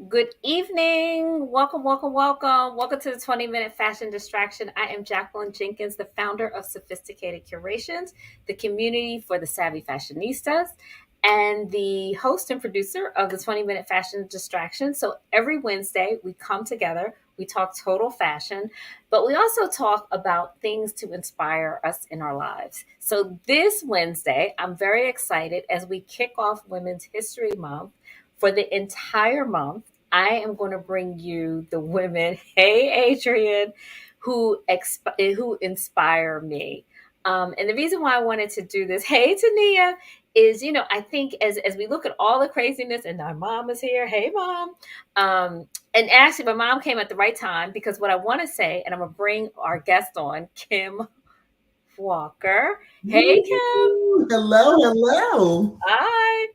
Good evening. Welcome, welcome, welcome. Welcome to the 20-minute fashion distraction. I am Jacqueline Jenkins, the founder of Sophisticated Curations, the community for the savvy fashionistas, and the host and producer of the 20-minute fashion distraction. So every Wednesday we come together, we talk total fashion, but we also talk about things to inspire us in our lives. So this Wednesday, I'm very excited as we kick off Women's History Month. For the entire month, I am going to bring you the women, hey Adrian, who inspire me. And the reason why I wanted to do this, hey Tania, is I think as we look at all the craziness, and our mom is here, hey mom, and actually my mom came at the right time because what I want to say, and I'm gonna bring our guest on, Kym Walker. Hey Kim, Woo! Hello, hello. hi.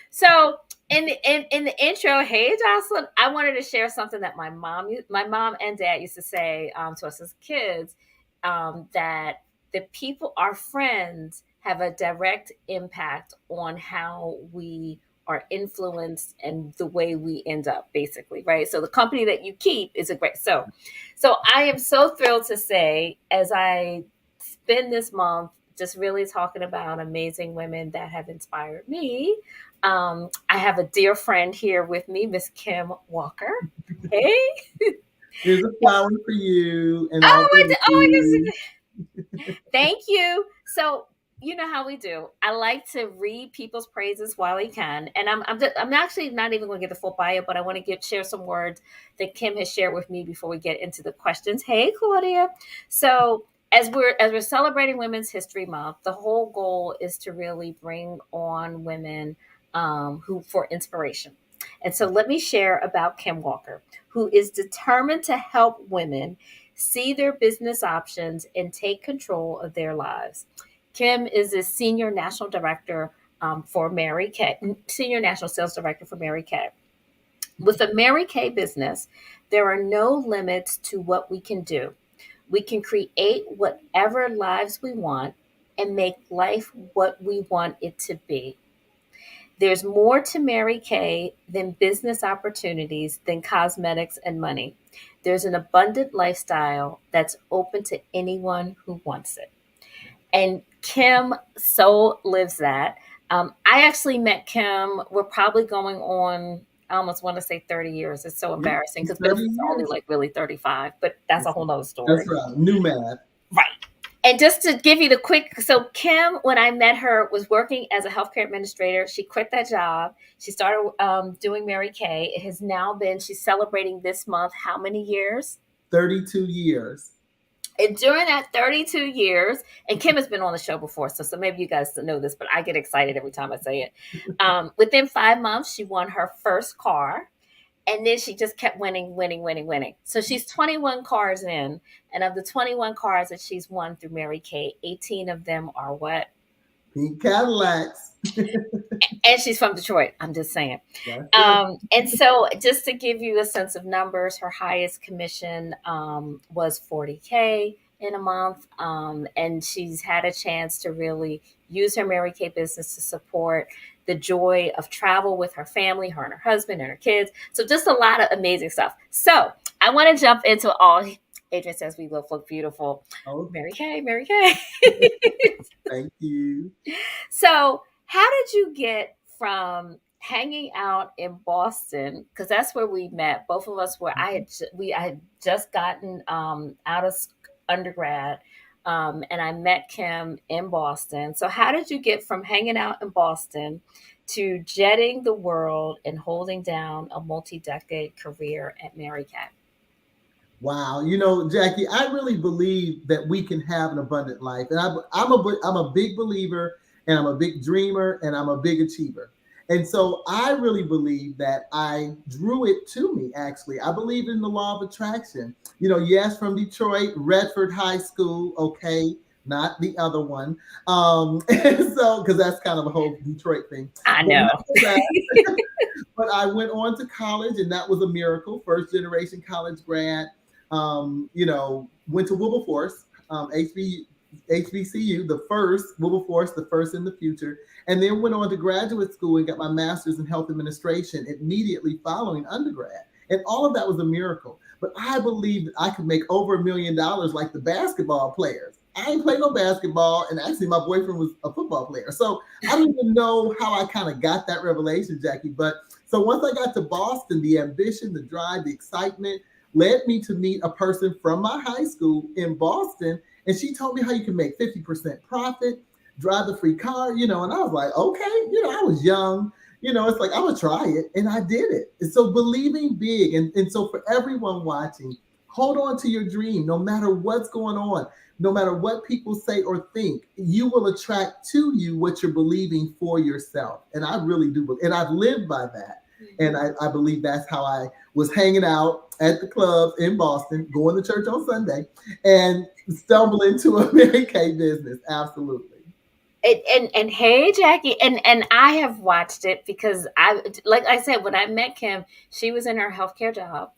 So in the intro, hey Jocelyn, I wanted to share something that my mom and dad used to say to us as kids, that the people, our friends, have a direct impact on how we are influenced and the way we end up, basically, right? So the company that you keep is a great. So I am so thrilled to say, as I spend this month just really talking about amazing women that have inspired me. I have a dear friend here with me, Miss Kym Walker. Hey. Here's a flower for you and all Oh the my ladies. goodness. Thank you. So you know how we do. I like to read people's praises while we can, and I'm actually not even going to get the full bio, but I want to share some words that Kym has shared with me before we get into the questions. Hey, Claudia. So as we're celebrating Women's History Month, the whole goal is to really bring on women who for inspiration. And so let me share about Kym Walker, who is determined to help women see their business options, and take control of their lives. Kym is a senior national director for Mary Kay, senior national sales director for Mary Kay. With a Mary Kay business, there are no limits to what we can do. We can create whatever lives we want and make life what we want it to be. There's more to Mary Kay than business opportunities, than cosmetics and money. There's an abundant lifestyle that's open to anyone who wants it. And Kym so lives that. I actually met Kym, we're probably going on, I almost want to say 30 years. It's so Yep, embarrassing because both of 30 us are only years. like really 35, but that's a whole nother That's story. right. New math. Right. And just to give you the quick, so Kym, when I met her, was working as a healthcare administrator. She quit that job. She started doing Mary Kay. It has now been, she's celebrating this month, how many years? 32 years. And during that 32 years, and Kym has been on the show before, so maybe you guys know this, but I get excited every time I say it. Within 5 months, she won her first car. And then she just kept winning, winning, winning, winning. So she's 21 cars in. And of the 21 cars that she's won through Mary Kay, 18 of them are what? Pink Cadillacs. And she's from Detroit. I'm just saying. That's it. And so, just to give you a sense of numbers, her highest commission was 40K in a month. And she's had a chance to really use her Mary Kay business to support the joy of travel with her family, her and her husband and her kids. So, just a lot of amazing stuff. So, I want to jump into all. Adrian says we both look beautiful. Oh, Mary Kay, Mary Kay. thank you. So, how did you get from hanging out in Boston? Because that's where we met. Both of us were. I had just gotten out of undergrad, and I met Kym in Boston. So, how did you get from hanging out in Boston to jetting the world and holding down a multi-decade career at Mary Kay? Wow. Jackie, I really believe that we can have an abundant life. And I'm a big believer, and I'm a big dreamer, and I'm a big achiever. And so I really believe that I drew it to me, actually. I believe in the law of attraction. Yes, from Detroit, Redford High School, okay, not the other one. And so, because that's kind of a whole Detroit thing. I But know. nonetheless, but I went on to college, and that was a miracle. First generation college grad. Went to Wilberforce, HBCU, the first, Wilberforce, the first in the future, and then went on to graduate school and got my master's in health administration immediately following undergrad. And all of that was a miracle. But I believed that I could make over $1 million like the basketball players. I ain't played no basketball, and actually, my boyfriend was a football player. So I don't even know how I kind of got that revelation, Jackie. But so once I got to Boston, the ambition, the drive, the excitement led me to meet a person from my high school in Boston, and she told me how you can make 50% profit, drive the free car, and I was like, okay, I was young, it's like, I'm gonna try it. And I did it. And so believing big. And so for everyone watching, hold on to your dream, no matter what's going on, no matter what people say or think, you will attract to you what you're believing for yourself. And I really do. And I've lived by that. And I believe that's how I was hanging out at the clubs in Boston, going to church on Sunday, and stumble into a Mary Kay business. Absolutely. And hey, Jackie, and I have watched it because like I said, when I met Kym, she was in her healthcare job.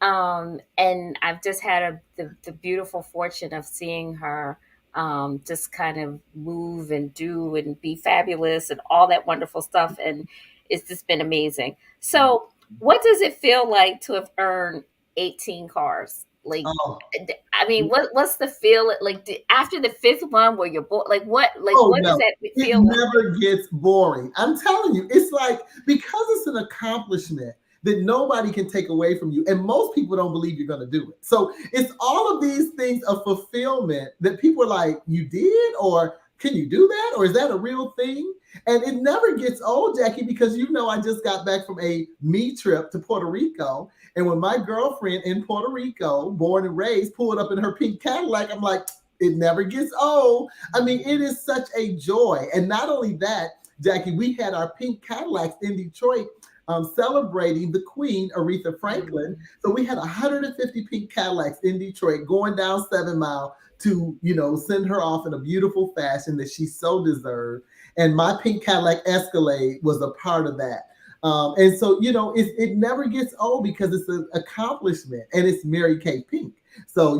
And I've just had the beautiful fortune of seeing her just kind of move and do and be fabulous and all that wonderful stuff. And it's just been amazing. So, what does it feel like to have earned 18 cars? Like, Oh, I mean, what's the feel like after the fifth one where you're oh what does no, that it feel like? never gets boring. I'm telling you, it's like, because it's an accomplishment that nobody can take away from you. And most people don't believe you're going to do it. So it's all of these things of fulfillment that people are like, you did? Or can you do that? Or is that a real thing? And it never gets old, Jackie, because I just got back from a me trip to Puerto Rico. And when my girlfriend in Puerto Rico, born and raised, pulled up in her pink Cadillac, I'm like, it never gets old. I mean, it is such a joy. And not only that, Jackie, we had our pink Cadillacs in Detroit celebrating the Queen, Aretha Franklin. So we had 150 pink Cadillacs in Detroit going down 7 Mile to, send her off in a beautiful fashion that she so deserved. And my pink Cadillac Escalade was a part of that. And so, it never gets old because it's an accomplishment, and it's Mary Kay Pink. So,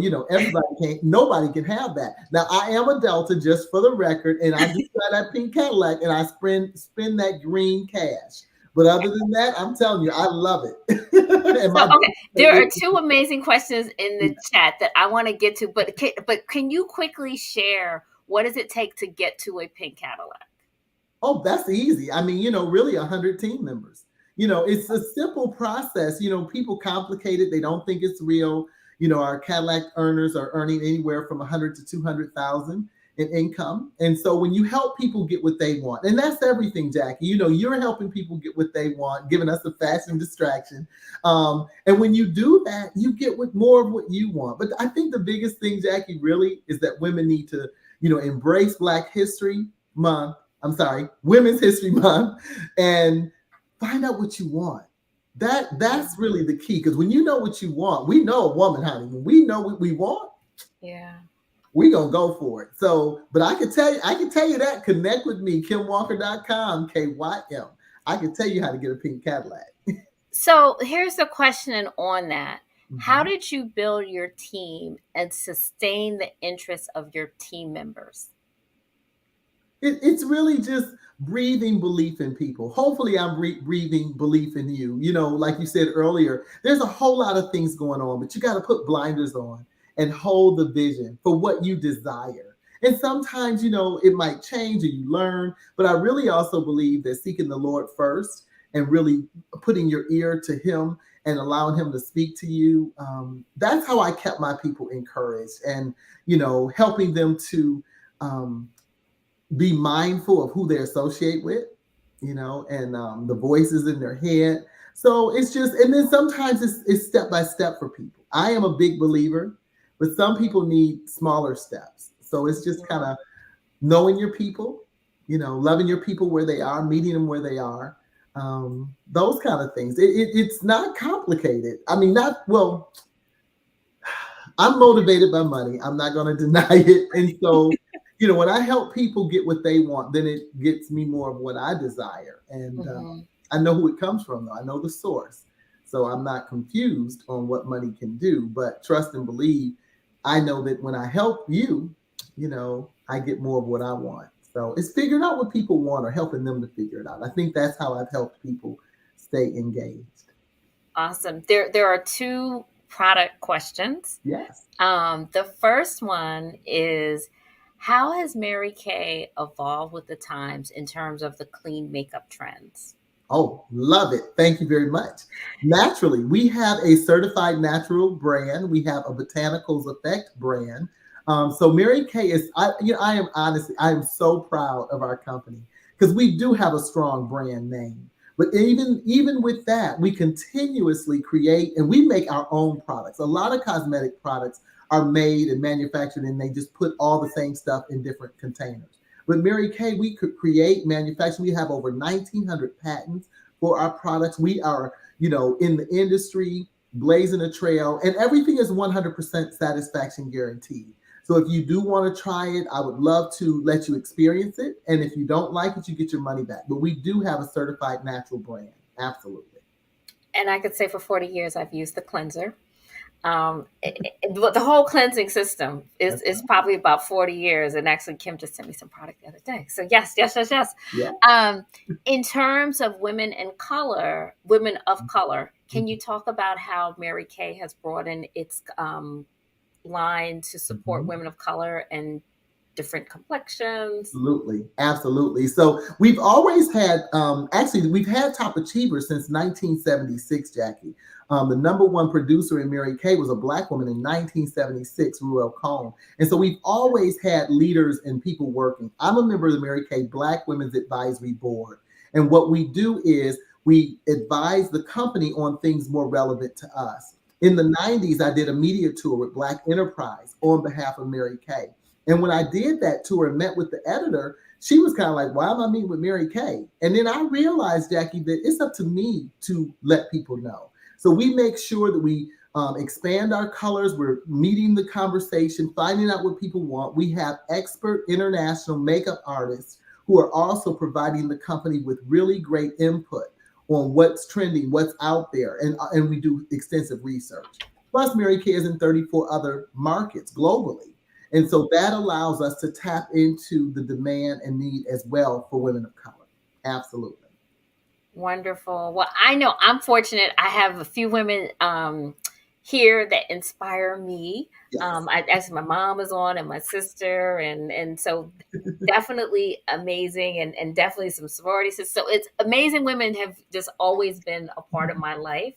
nobody can have that. Now, I am a Delta, just for the record, and I just got that pink Cadillac, and I spend that green cash. But other than that, I'm telling you, I love it. And So, my okay, there are two amazing questions in the chat that I want to get to, but can you quickly share what does it take to get to a pink Cadillac? Oh, that's easy. I mean, really 100 team members. It's a simple process. People complicate it. They don't think it's real. Our Cadillac earners are earning anywhere from 100 to 200,000 in income. And so when you help people get what they want, and that's everything, Jackie, you're helping people get what they want, giving us a fashion distraction. And when you do that, you get more of what you want. But I think the biggest thing, Jackie, really is that women need to, embrace Black History Month. I'm sorry, Women's History Month, and find out what you want. That's really the key, because when you know what you want, we know a woman, honey. When we know what we want, Yeah. we gonna go for it. So, but I can tell you that. Connect with me, KymWalker.com, KYM. I can tell you how to get a pink Cadillac. So here's the question on that. How Mhm. did you build your team and sustain the interests of your team members? It's really just breathing belief in people. Hopefully, I'm breathing belief in you. Like you said earlier, there's a whole lot of things going on, but you got to put blinders on and hold the vision for what you desire. And sometimes, it might change or you learn, but I really also believe that seeking the Lord first and really putting your ear to Him and allowing Him to speak to you, that's how I kept my people encouraged, and, helping them to, be mindful of who they associate with, and the voices in their head. So it's just, and then sometimes it's step by step for people. I am a big believer, but some people need smaller steps. So it's just kind of knowing your people, loving your people where they are, meeting them where they are, those kind of things. It's not complicated. I mean, not well. I'm motivated by money. I'm not going to deny it. And so, when I help people get what they want, then it gets me more of what I desire. And I know who it comes from, though. I know the source. So I'm not confused on what money can do, but trust and believe. I know that when I help you, I get more of what I want. So it's figuring out what people want or helping them to figure it out. I think that's how I've helped people stay engaged. Awesome. There are two product questions. Yes. The first one is, how has Mary Kay evolved with the times in terms of the clean makeup trends? Oh, love it. Thank you very much. Naturally, we have a certified natural brand. We have a botanicals effect brand. So Mary Kay is, I am honestly, I am so proud of our company because we do have a strong brand name. But even with that, we continuously create and we make our own products. A lot of cosmetic products are made and manufactured, and they just put all the same stuff in different containers. With Mary Kay, we could create, manufacture. We have over 1,900 patents for our products. We are, in the industry, blazing a trail, and everything is 100% satisfaction guaranteed. So if you do want to try it, I would love to let you experience it. And if you don't like it, you get your money back. But we do have a certified natural brand. Absolutely. And I could say for 40 years I've used the cleanser. The whole cleansing system That's is probably about 40 years. And actually, Kim just sent me some product the other day. So yes, yes, yes, yes. yeah. In terms of women of color, can Mhm. you talk about how Mary Kay has broadened its line to support Mhm. women of color and different complexions? Absolutely, absolutely. So we've always had, actually, we've had top achievers since 1976, Jackie. The number one producer in Mary Kay was a black woman in 1976, Ruel Cohn. And so we've always had leaders and people working. I'm a member of the Mary Kay Black Women's Advisory Board. And what we do is we advise the company on things more relevant to us. In the 90s, I did a media tour with Black Enterprise on behalf of Mary Kay. And when I did that tour and met with the editor, she was kind of like, why am I meeting with Mary Kay? And then I realized, Jackie, that it's up to me to let people know. So we make sure that we expand our colors. We're meeting the conversation, finding out what people want. We have expert international makeup artists who are also providing the company with really great input on what's trending, what's out there. And we do extensive research. Plus, Mary Kay is in 34 other markets globally. And so that allows us to tap into the demand and need as well for women of color. Absolutely. Wonderful. Well, I know I'm fortunate. I have a few women here that inspire me. Yes. As my mom is on, and my sister, and so definitely amazing, and definitely some sorority sisters. So it's amazing. Women have just always been a part of my life,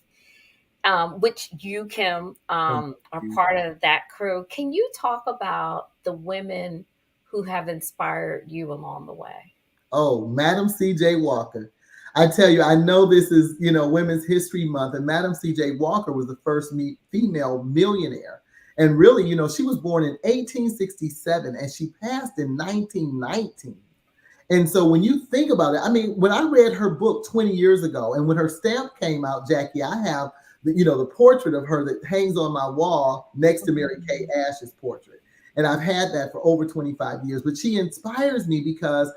which you, Kim, Thank are you. part of that crew. Can you talk about the women who have inspired you along the way? Oh, Madam C.J. Walker. I tell you, I know this is, Women's History Month, and Madam C.J. Walker was the first female millionaire. And really, she was born in 1867 and she passed in 1919. And so when you think about it, I mean, when I read her book 20 years ago and when her stamp came out, Jackie, I have the portrait of her that hangs on my wall next to Mary Kay Ash's portrait. And I've had that for over 25 years. But she inspires me because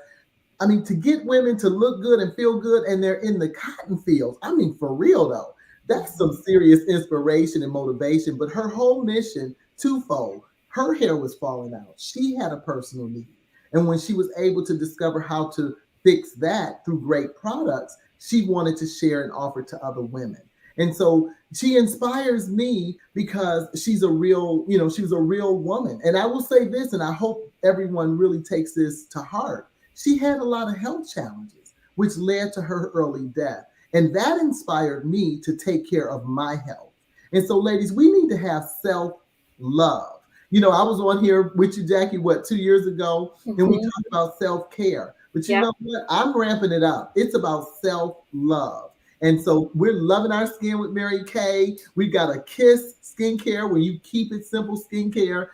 I mean, to get women to look good and feel good and they're in the cotton fields. I mean, for real though, that's some Mhm. serious inspiration and motivation. But her whole mission, twofold. Her hair was falling out. She had a personal need. And when she was able to discover how to fix that through great products, she wanted to share and offer to other women. And so she inspires me because she was a real woman. And I will say this, and I hope everyone really takes this to heart. She had a lot of health challenges, which led to her early death. And that inspired me to take care of my health. And so, ladies, we need to have self love. I was on here with you, Jackie, 2 years ago, and we Mhm. talked about self care. But you Yep. know what? I'm ramping it up. It's about self love. And so we're loving our skin with Mary Kay. We've got a Kiss skincare where you keep it simple skincare.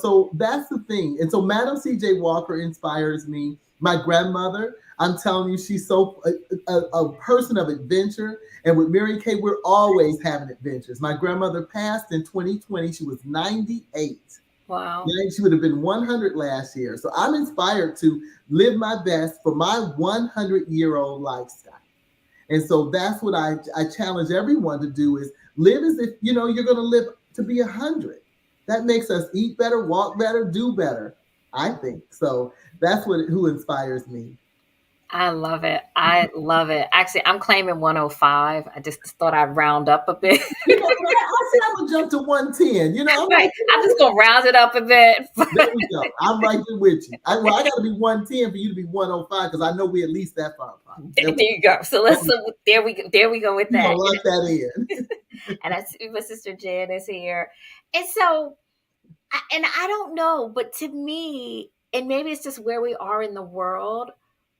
So that's the thing. And so Madam C.J. Walker inspires me. My grandmother, I'm telling you, she's so a person of adventure. And with Mary Kay, we're always having adventures. My grandmother passed in 2020. She was 98. Wow. Yeah, she would have been 100 last year. So I'm inspired to live my best for my 100-year-old lifestyle. And so that's what I challenge everyone to do is live as if, you're going to live to be 100. That makes us eat better, walk better, do better. I think so. That's what who inspires me. I love it. I love it. Actually, I'm claiming 105. I just thought I'd round up a bit. You know, and I said I'm gonna jump to 110. You know, I'm Right. like, you I'm just know, gonna round it up a bit. there we go. I'm right there with you. I got to be 110 for you to be 105 because I know we're at least that far apart. There you go. So let's there we go. There we go with We're gonna that. lock that in. And I see my sister Jan is here. And so and I don't know, but to me, and maybe it's just where we are in the world,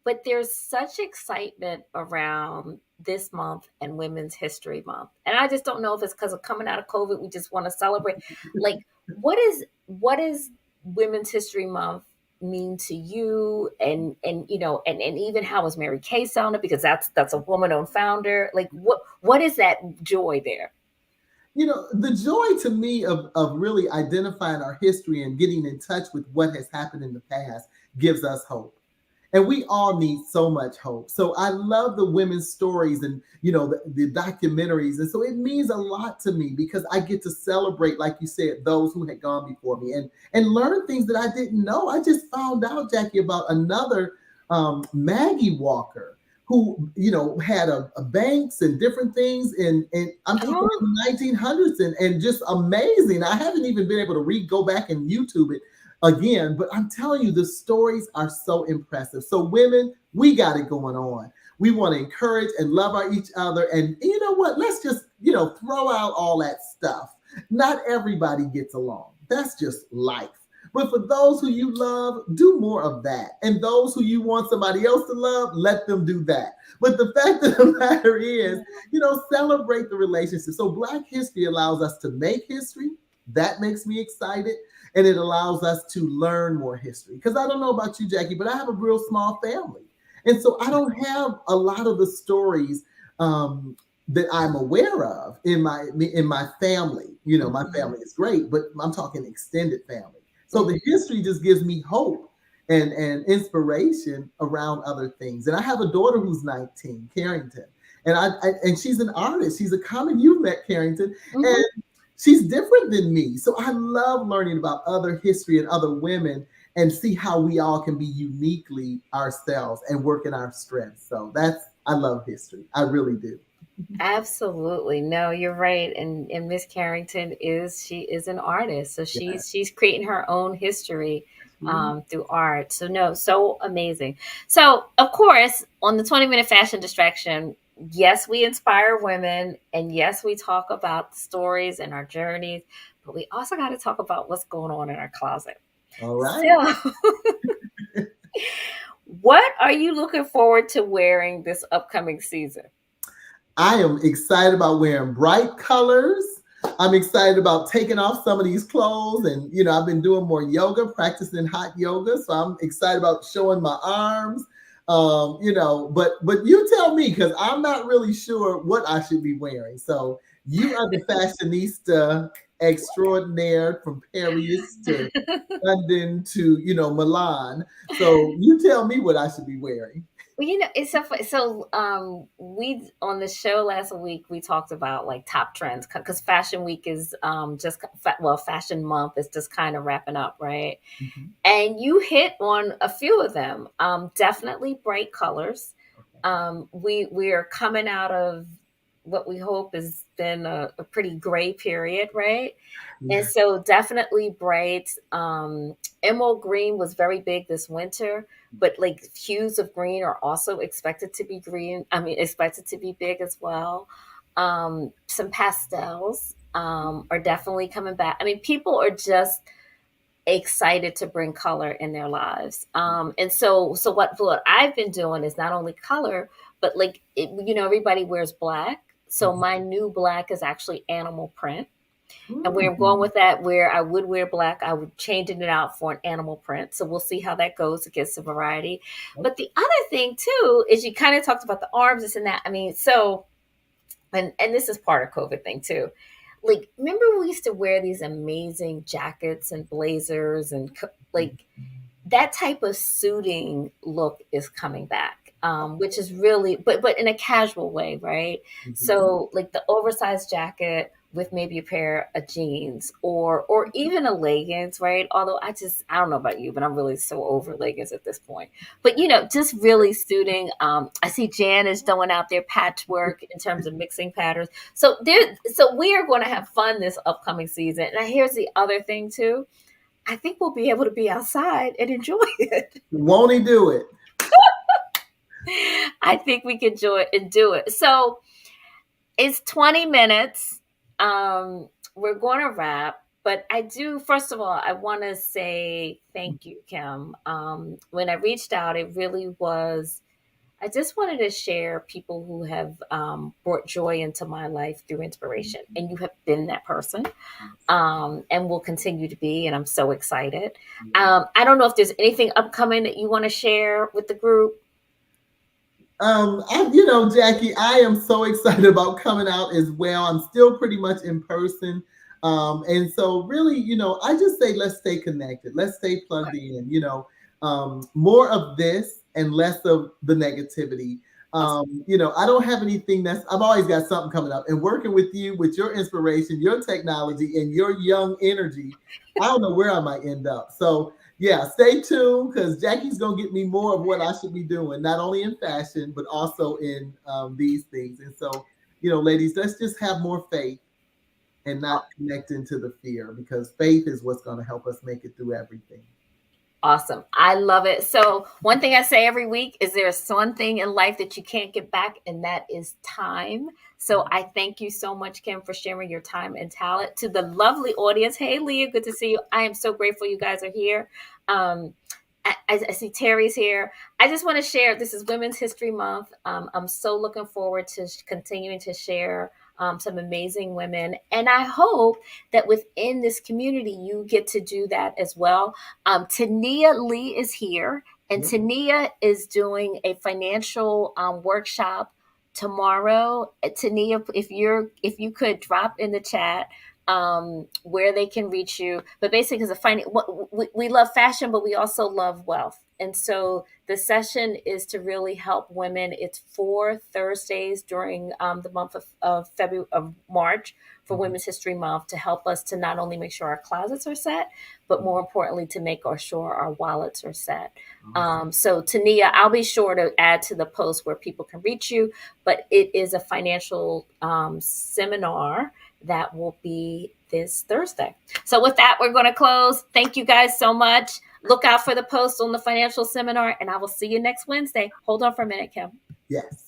but there's such excitement around this month and Women's History Month. And I just don't know if it's because of coming out of COVID, we just want to celebrate. Like, what is Women's History Month mean to you? And you know, and even how was Mary Kay sounded? Because that's a woman owned founder. Like what is that joy there? You know, the joy to me of really identifying our history and getting in touch with what has happened in the past gives us hope. And we all need so much hope. So I love the women's stories and the documentaries, and so it means a lot to me because I get to celebrate, like you said, those who had gone before me and learn things that I didn't know. I just found out, Jackie, about another Maggie Walker who had a banks and different things, and I'm talking about Oh, the 1900s, and just amazing. I haven't even been able to go back and YouTube it again, but I'm telling you, the stories are so impressive. So women, we got it going on. We want to encourage and love each other, and you know what, let's just throw out all that stuff. Not everybody gets along, that's just life. But for those who you love, do more of that. And those who you want somebody else to love, let them do that. But the fact of the matter is, celebrate the relationship. So Black history allows us to make history. That makes me excited. And it allows us to learn more history. Because I don't know about you, Jackie, but I have a real small family. And so I don't have a lot of the stories that I'm aware of in my family. My family is great, but I'm talking extended family. So the history just gives me hope and inspiration around other things. And I have a daughter who's 19, Carrington, and she's an artist. She's a comic. You've met Carrington, mhm. and she's different than me. So I love learning about other history and other women and see how we all can be uniquely ourselves and work in our strengths. So I love history. I really do. Absolutely. No, you're right. And Miss Carrington she is an artist. So Yeah. she's creating her own history Mhm. through art. So no, so amazing. So of course, on the 20-minute fashion distraction, yes, we inspire women and yes, we talk about the stories and our journeys, but we also got to talk about what's going on in our closet. All right. So what are you looking forward to wearing this upcoming season? I am excited about wearing bright colors. I'm excited about taking off some of these clothes. And, I've been doing more yoga, practicing hot yoga. So I'm excited about showing my arms. But you tell me, because I'm not really sure what I should be wearing. So you are the fashionista extraordinaire from Paris to London to, Milan. So you tell me what I should be wearing. Well, it's so funny. So, we on the show last week we talked about like top trends because Fashion Week is Fashion Month is just kind of wrapping up, right? Mhm. And you hit on a few of them. Definitely bright colors. We are coming out of what we hope has been a pretty gray period, right? And Yeah. so definitely bright. Emerald green was very big this winter, but like hues of green are also expected to be green. I mean, expected to be big as well. Some pastels are definitely coming back. I mean, people are just excited to bring color in their lives. And so what I've been doing is not only color, but like everybody wears black. So Mhm. my new black is actually animal print. And where I'm going Mm. with that, where I would wear black, I would changing it out for an animal print. So we'll see how that goes. It gets some variety. But the other thing too is you kind of talked about the arms, this and that. I mean, so and this is part of COVID thing too. Like, remember we used to wear these amazing jackets and blazers and like that type of suiting look is coming back, which is really, but in a casual way, right? Mhm. So like the oversized jacket with maybe a pair of jeans or even a leggings, right? Although I don't know about you, but I'm really so over leggings at this point. But just really suiting. I see Jan is throwing out their patchwork in terms of mixing patterns. So we are going to have fun this upcoming season. And here's the other thing too. I think we'll be able to be outside and enjoy it. Won't he do it? I think we can enjoy it and do it. So it's 20 minutes. We're going to wrap, but I do, first of all, I want to say thank you, Kim. When I reached out, it really was, I just wanted to share people who have brought joy into my life through inspiration. And you have been that person, and will continue to be. And I'm so excited. I don't know if there's anything upcoming that you want to share with the group. Jackie, I am so excited about coming out as well. I'm still pretty much in person. And so really, I just say, let's stay connected. Let's stay plugged in, more of this and less of the negativity. I don't have anything I've always got something coming up, and working with you with your inspiration, your technology, and your young energy. I don't know where I might end up. So yeah, stay tuned, because Jackie's gonna get me more of what I should be doing, not only in fashion but also in these things. And so, ladies, let's just have more faith and not connect into the fear, because faith is what's going to help us make it through everything. Awesome. I love it. So, one thing I say every week is there's one thing in life that you can't get back, and that is time. So, I thank you so much, Kim, for sharing your time and talent. To the lovely audience, hey, Leah, good to see you. I am so grateful you guys are here. I see Terry's here. I just want to share, this is Women's History Month. I'm so looking forward to continuing to share some amazing women. And I hope that within this community, you get to do that as well. Tania Lee is here, and Tania is doing a financial workshop tomorrow. Tania, if you could drop in the chat where they can reach you. But basically, because we love fashion, but we also love wealth. And so the session is to really help women. It's 4 Thursdays during the month of February of March for Women's History Month, to help us to not only make sure our closets are set, but more importantly, to make sure our wallets are set. So Tania, I'll be sure to add to the post where people can reach you. But it is a financial seminar that will be this Thursday. So with that, we're going to close. Thank you guys so much. Look out for the post on the financial seminar, and I will see you next Wednesday. Hold on for a minute, Kim. Yes.